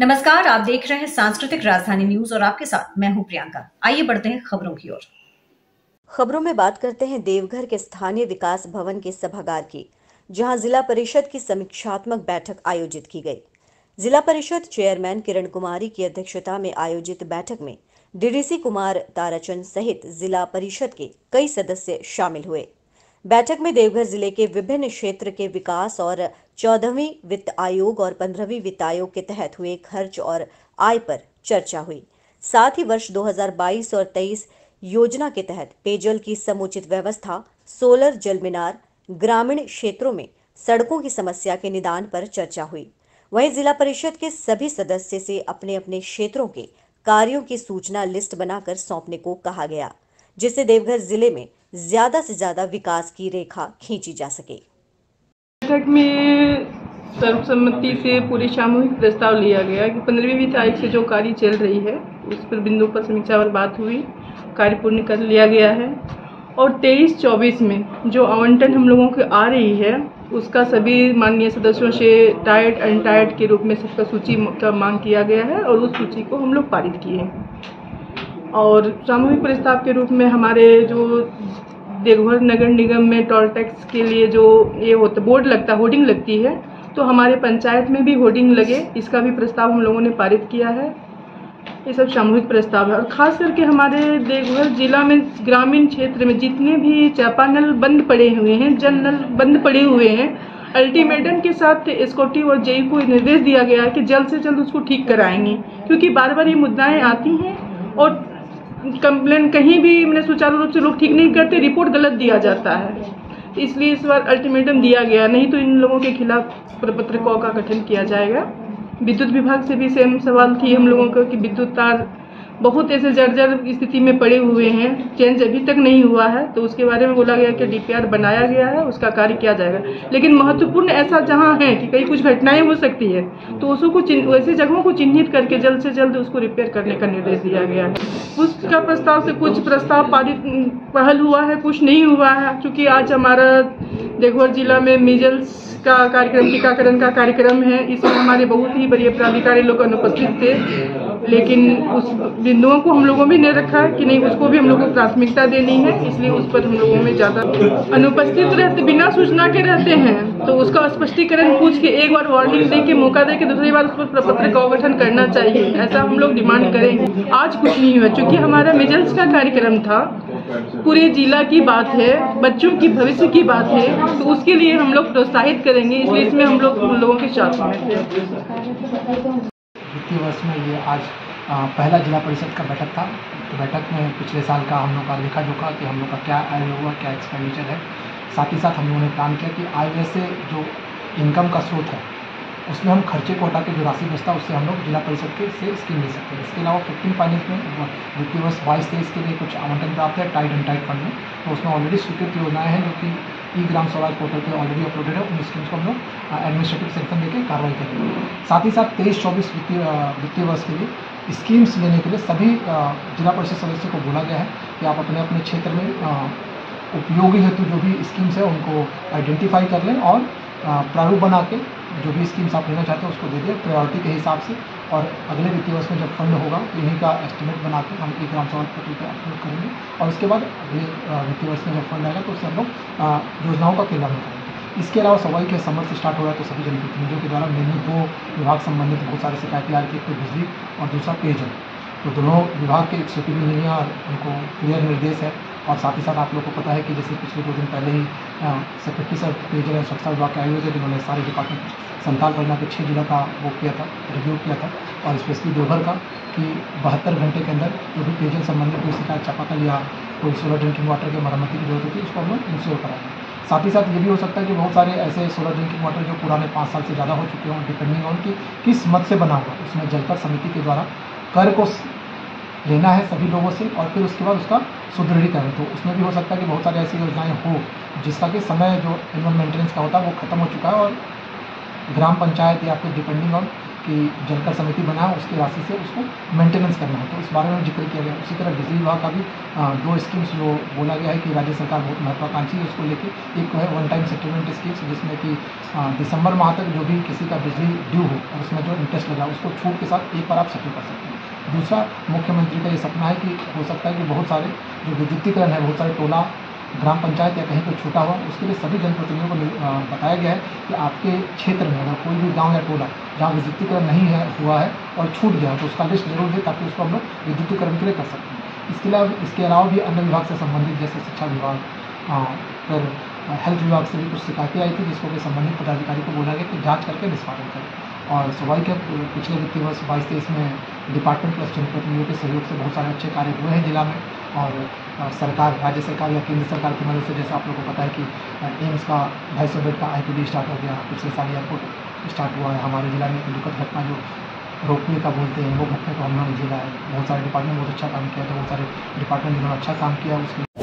नमस्कार, आप देख रहे हैं सांस्कृतिक राजधानी न्यूज और आपके साथ मैं हूं प्रियंका। आइए बढ़ते हैं खबरों की ओर। खबरों में बात करते हैं देवघर के स्थानीय विकास भवन के सभागार की, जहां जिला परिषद की समीक्षात्मक बैठक आयोजित की गई। जिला परिषद चेयरमैन किरण कुमारी की अध्यक्षता में आयोजित बैठक में डीडीसी कुमार ताराचंद सहित जिला परिषद के कई सदस्य शामिल हुए। बैठक में देवघर जिले के विभिन्न क्षेत्र के विकास और 14वीं वित्त आयोग और 15वीं वित्त आयोग के तहत हुए खर्च और आय पर चर्चा हुई। साथ ही वर्ष 2022 और 23 योजना के तहत पेयजल की समुचित व्यवस्था, सोलर जल मीनार, ग्रामीण क्षेत्रों में सड़कों की समस्या के निदान पर चर्चा हुई। वहीं जिला परिषद के सभी सदस्य से अपने अपने क्षेत्रों के कार्यों की सूचना लिस्ट बनाकर सौंपने को कहा गया, जिससे देवघर जिले में ज्यादा से ज्यादा विकास की रेखा खींची जा सके। बैठक में सर्वसम्मति से पूरी सामूहिक प्रस्ताव लिया गया कि 15वीं वित्त आयोग से जो कार्य चल रही है उस पर बिंदु पर समीक्षा और बात हुई, कार्य पूर्ण कर लिया गया है। और 23-24 में जो आवंटन हम लोगों को आ रही है उसका सभी माननीय सदस्यों से टायर्ड अनटायर्ड के रूप में सबका सूची का मांग किया गया है और उस सूची को हम लोग पारित किए हैं। और सामूहिक प्रस्ताव के रूप में हमारे जो देवघर नगर निगम में टोल टैक्स के लिए जो ये होता बोर्ड लगता, होर्डिंग लगती है, तो हमारे पंचायत में भी होर्डिंग लगे, इसका भी प्रस्ताव हम लोगों ने पारित किया है। ये सब सामूहिक प्रस्ताव है। और खास करके हमारे देवघर जिला में ग्रामीण क्षेत्र में जितने भी चापानल बंद पड़े हुए हैं, जल नल बंद पड़े हुए हैं, अल्टीमेटम के साथ एसकोटी और जेई को निर्देश दिया गया है कि जल्द से जल्द उसको ठीक कराएंगे, क्योंकि बार बार ये मुद्दाएं आती हैं और कंप्लेन कहीं भी मैंने सुचारू रूप से लोग ठीक नहीं करते, रिपोर्ट गलत दिया जाता है। इसलिए इस बार अल्टीमेटम दिया गया, नहीं तो इन लोगों के खिलाफ प्रपत्र का गठन किया जाएगा। विद्युत विभाग से भी सेम सवाल थी हम लोगों का कि विद्युत तार बहुत ऐसे जर्जर स्थिति में पड़े हुए हैं, चेंज अभी तक नहीं हुआ है, तो उसके बारे में बोला गया कि डीपीआर बनाया गया है, उसका कार्य किया जाएगा। लेकिन महत्वपूर्ण ऐसा जहां है कि कहीं कुछ घटनाएं हो सकती है तो उसको वैसे जगहों को चिन्हित करके जल्द से जल्द उसको रिपेयर करने का निर्देश दिया गया है। उसका प्रस्ताव से कुछ प्रस्ताव पारित पहल हुआ है, कुछ नहीं हुआ है। चूँकि आज हमारा देवघर जिला में मीजल्स का कार्यक्रम, टीकाकरण का कार्यक्रम है, इसमें हमारे बहुत ही बड़े पदाधिकारी लोग अनुपस्थित थे, लेकिन उस बिंदुओं को हम लोगों में नहीं रखा कि नहीं, उसको भी हम लोगों को प्राथमिकता देनी है, इसलिए उस पर हम लोगों में ज़्यादा अनुपस्थित रहते, बिना सूचना के रहते हैं, तो उसका स्पष्टीकरण पूछ के एक बार वार्निंग दे के मौका दे के दूसरी बार उस पर प्रपत्र का गठन करना चाहिए, ऐसा हम लोग डिमांड करेंगे। आज कुछ नहीं हुआ, चूँकि हमारा मिजल्स का कार्यक्रम था, पूरे जिला की बात है, बच्चों की भविष्य की बात है, तो उसके लिए हम लोग प्रोत्साहित करेंगे, इसलिए इसमें हम लोग उन लोगों के साथ हैं। वित्तीय वर्ष में ये आज पहला जिला परिषद का बैठक था। तो बैठक में पिछले साल का हम लोग का लेखा जोखा कि हम लोग का क्या आय हुआ, क्या एक्सपेंडिचर है। साथ ही साथ हम लोगों ने प्लान किया कि आय व्यय से जो इनकम का स्रोत है उसमें हम खर्चे को हटा के जो राशि बचता है उससे हम लोग जिला परिषद के से स्कीम ले सकते हैं। इसके अलावा 15 फाइनेंस में वित्तीय वर्ष 22-23 के लिए कुछ आवंटन प्राप्त है टाइड एंड टाइड फंड में, तो उसमें ऑलरेडी स्वीकृत योजनाएं हैं जो कि ई ग्राम स्वराज पोर्टल पे ऑलरेडी अपलोडेड है। उन स्कीम्स को हम लोग एडमिनिस्ट्रेटिव सेक्शन देकर कार्रवाई करेंगे। साथ ही साथ 23-24 वित्तीय वर्ष के लिए स्कीम्स लेने के लिए सभी जिला परिषद सदस्यों को बोला गया है कि आप अपने अपने क्षेत्र में उपयोगी हेतु जो भी स्कीम्स है उनको आइडेंटिफाई कर लें और प्रारूप बना के जो भी स्कीम्स आप लेना चाहते हैं उसको दे दें प्रायोरिटी के हिसाब से। और अगले वित्तीय वर्ष में जब फंड होगा तो इन्हीं का एस्टिमेट बना के हम ग्राम सभा पोर्टल पर अपलोड करेंगे और उसके बाद अगले वित्तीय वर्ष में जब फंड आएगा तो उससे हम लोग योजनाओं का क्रियान्वयन करेंगे। इसके अलावा सवाई के समर से स्टार्ट हो रहा है, तो सभी जनप्रतिनिधियों के द्वारा मेनली 2 विभाग संबंधित बहुत सारे शिकायतें आ रही थी, एक तो बिजली और दूसरा पेयजल। तो दोनों विभाग के एक्सिक्यूटिव इंजीनियर और उनको क्लियर निर्देश है। और साथ ही साथ आप लोग को पता है कि जैसे पिछले 2 दिन पहले ही सेक्रेटरी सर पेयजल एवं स्वच्छता विभाग के आयोजक थे, जिन्होंने सारे डिपार्टमेंट संताल परियोजना के 6 जिला का वो किया था, रिव्यू किया था, और स्पेशली देवघर का कि 72 घंटे के अंदर जो भी पेयजल संबंधित कोई शिकायत चापाकल या कोई सोलर ड्रिंकिंग वाटर की मरम्मती की जरूरत होती है उसको हम लोग इंश्योर कराएंगे। साथ ही साथ ये भी हो सकता है कि बहुत सारे ऐसे सोलर ड्रिंकिंग वाटर जो पुराने 5 साल से ज़्यादा हो चुके हों, डिपेंडिंग ऑन कि किस मद से बना हुआ, उसमें जलकर समिति के द्वारा कर को लेना है सभी लोगों से और फिर उसके बाद उसका सुदृढ़ीकरण। तो उसमें भी हो सकता है कि बहुत सारी ऐसी योजनाएं हो जिसका कि समय जो एनुअल मेंटेनेंस का होता है वो खत्म हो चुका है और ग्राम पंचायत या फिर डिपेंडिंग ऑन कि जलकर समिति बना है, उसकी राशि से उसको मेंटेनेंस करना है, तो इस बारे में जिक्र किया गया। उसी तरह बिजली विभाग का भी 2 स्कीम्स जो बोला गया है कि राज्य सरकार बहुत महत्वाकांक्षी है उसको लेके। एक है वन टाइम सेटलमेंट स्कीम्स, जिसमें कि दिसंबर माह तक जो भी किसी का बिजली ड्यू हो और उसमें जो इंटरेस्ट लगा उसको छूट के साथ एक बार आप सेटल कर सकते हैं। दूसरा, मुख्यमंत्री का ये सपना है कि हो सकता है कि बहुत सारे जो विद्युतीकरण है, बहुत सारे टोला, ग्राम पंचायत या कहीं पर छूटा हुआ, उसके लिए सभी जनप्रतिनिधियों को बताया गया है कि आपके क्षेत्र में अगर कोई भी गांव या टोला जहां विद्युतीकरण नहीं है हुआ है और छूट गया तो उसका लिस्ट जरूर दे, ताकि उसको हम लोग विद्युतीकरण के लिए कर सकते हैं। इसके अलावा भी अन्य विभाग से संबंधित जैसे शिक्षा विभाग, फिर हेल्थ विभाग से भी कुछ शिकायतें आई थी, जिसको कि संबंधित पदाधिकारी को बोला गया कि जाँच करके निष्पादन करें। और स्वाभाविक है, पिछले वित्तीय वर्ष 22-23 में डिपार्टमेंट प्लस जनप्रतिनिधियों के सहयोग से बहुत सारे अच्छे कार्य हुए हैं जिला में। और सरकार, राज्य सरकार या केंद्र सरकार की मदद से, जैसे आप लोगों को पता है कि एम्स का 250 बेड का IPD स्टार्ट हो गया, पिछले साल एयरपोर्ट स्टार्ट हुआ है। हमारे जिला में एक दुखद घटना जो रोपवे का बोलते हैं, वो घटना को हम लोगों ने झेला है। बहुत सारे डिपार्टमेंट बहुत अच्छा काम किया था, बहुत सारे डिपार्टमेंट जिन्होंने अच्छा काम किया उसके